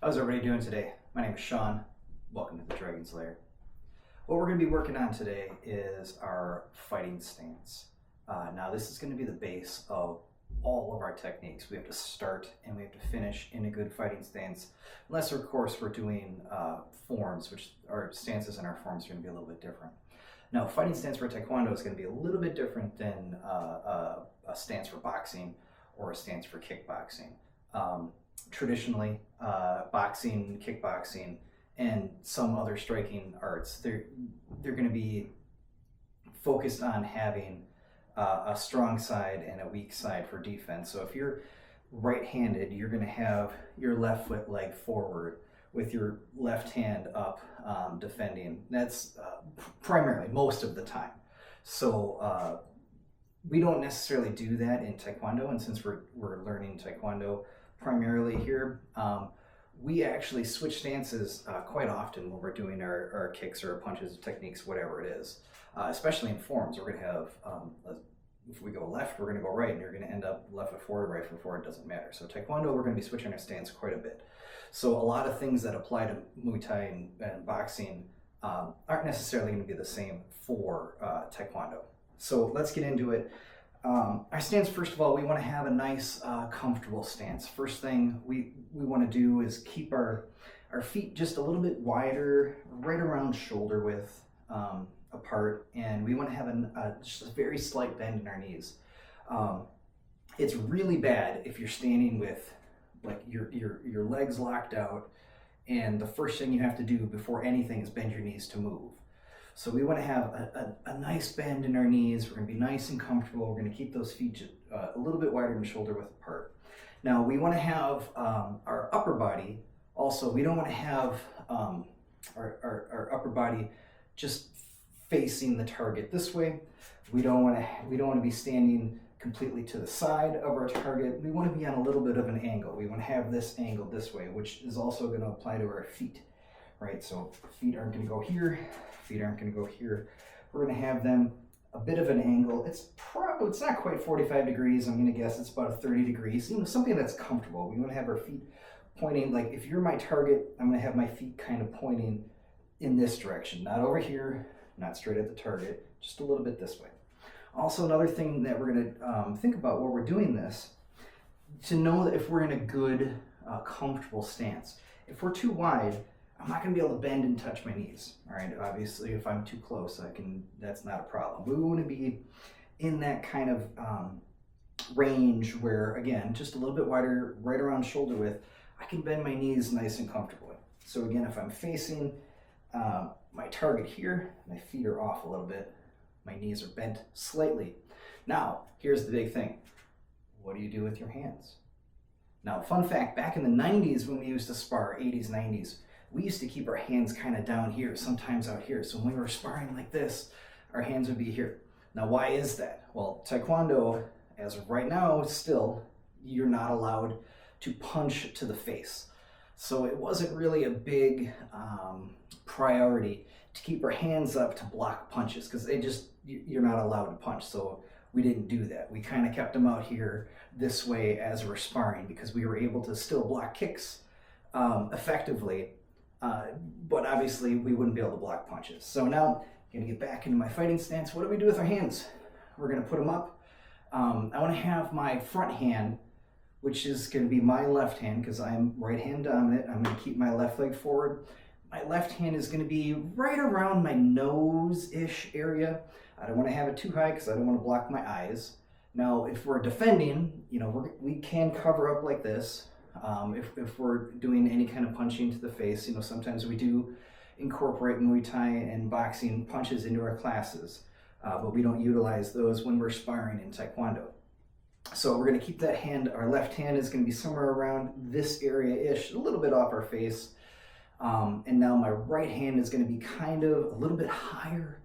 How's everybody doing today? My name is Sean. Welcome to the Dragon Slayer. What we're going to be working on today is our fighting stance. Now this is going to be the base of all of our techniques. We have to start and we have to finish in a good fighting stance, unless of course we're doing forms, which our stances and our forms are going to be a little bit different. Now fighting stance for Taekwondo is going to be a little bit different than a stance for boxing or a stance for kickboxing. Traditionally, boxing, kickboxing, and some other striking arts, they're going to be focused on having a strong side and a weak side for defense. So if you're right-handed, you're going to have your left foot leg forward with your left hand up defending. That's primarily most of the time. So we don't necessarily do that in Taekwondo, and since we're learning Taekwondo primarily here, we actually switch stances quite often when we're doing our kicks or punches, techniques, whatever it is. Especially in forms, we're going to have, if we go left, we're going to go right, and you're going to end up left foot forward, right foot forward, it doesn't matter. So Taekwondo, we're going to be switching our stance quite a bit. So a lot of things that apply to Muay Thai and boxing aren't necessarily going to be the same for Taekwondo. So let's get into it. Our stance, first of all, we want to have a nice, comfortable stance. First thing we want to do is keep our feet just a little bit wider, right around shoulder width apart, and we want to have just a very slight bend in our knees. It's really bad if you're standing with like your legs locked out, and the first thing you have to do before anything is bend your knees to move. So we want to have a nice bend in our knees. We're going to be nice and comfortable. We're going to keep those feet a little bit wider than shoulder width apart. Now we want to have our upper body also. We don't want to have our upper body just facing the target this way. We don't want to be standing completely to the side of our target. We want to be on a little bit of an angle. We want to have this angle this way, which is also going to apply to our feet. Right, so feet aren't going to go here, feet aren't going to go here. We're going to have them a bit of an angle. It's not quite 45 degrees. I'm going to guess it's about 30 degrees. Something that's comfortable. We want to have our feet pointing, like if you're my target, I'm going to have my feet kind of pointing in this direction, not over here, not straight at the target, just a little bit this way. Also, another thing that we're going to think about while we're doing this, to know that if we're in a good, comfortable stance. If we're too wide, I'm not going to be able to bend and touch my knees. All right, obviously, if I'm too close, that's not a problem. We want to be in that kind of range where, again, just a little bit wider, right around shoulder width, I can bend my knees nice and comfortably. So again, if I'm facing my target here, my feet are off a little bit, my knees are bent slightly. Now, here's the big thing. What do you do with your hands? Now, fun fact, back in the 90s when we used to spar, 80s, 90s, we used to keep our hands kind of down here, sometimes out here. So when we were sparring like this, our hands would be here. Now, why is that? Well, Taekwondo, as of right now, still, you're not allowed to punch to the face. So it wasn't really a big priority to keep our hands up to block punches, because you're not allowed to punch. So we didn't do that. We kind of kept them out here this way as we're sparring, because we were able to still block kicks effectively. But obviously we wouldn't be able to block punches. So now I'm going to get back into my fighting stance. What do we do with our hands? We're going to put them up. I want to have my front hand, which is going to be my left hand because I'm right hand dominant. I'm going to keep my left leg forward. My left hand is going to be right around my nose-ish area. I don't want to have it too high because I don't want to block my eyes. Now, if we're defending, we can cover up like this. If we're doing any kind of punching to the face, sometimes we do incorporate Muay Thai and boxing punches into our classes, but we don't utilize those when we're sparring in Taekwondo. So we're going to keep that hand, our left hand is going to be somewhere around this area-ish, a little bit off our face. And now my right hand is going to be kind of a little bit higher,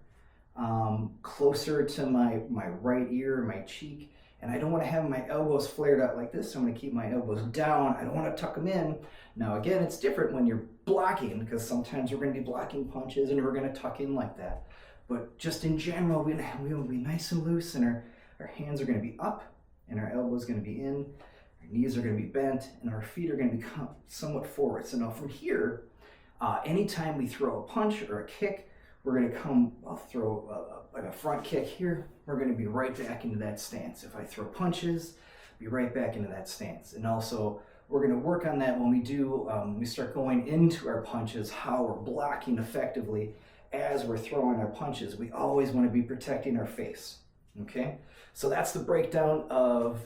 closer to my right ear, my cheek. And I don't want to have my elbows flared out like this, so I'm going to keep my elbows down. I don't want to tuck them in. Now again, it's different when you're blocking, because sometimes we're going to be blocking punches and we're going to tuck in like that. But just in general, we will be nice and loose, and our hands are going to be up, and our elbows going to be in. Our knees are going to be bent, and our feet are going to be somewhat forward. So now from here, anytime we throw a punch or a kick, we're going to I'll throw like a front kick here, we're going to be right back into that stance. If I throw punches, be right back into that stance. And also, we're going to work on that when we start going into our punches, how we're blocking effectively as we're throwing our punches. We always want to be protecting our face, okay? So that's the breakdown of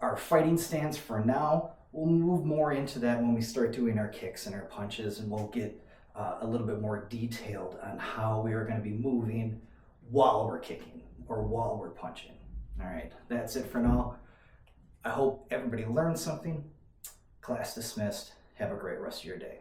our fighting stance for now. We'll move more into that when we start doing our kicks and our punches, and we'll get a little bit more detailed on how we are going to be moving while we're kicking or while we're punching. All right, that's it for now. I hope everybody learned something. Class dismissed. Have a great rest of your day.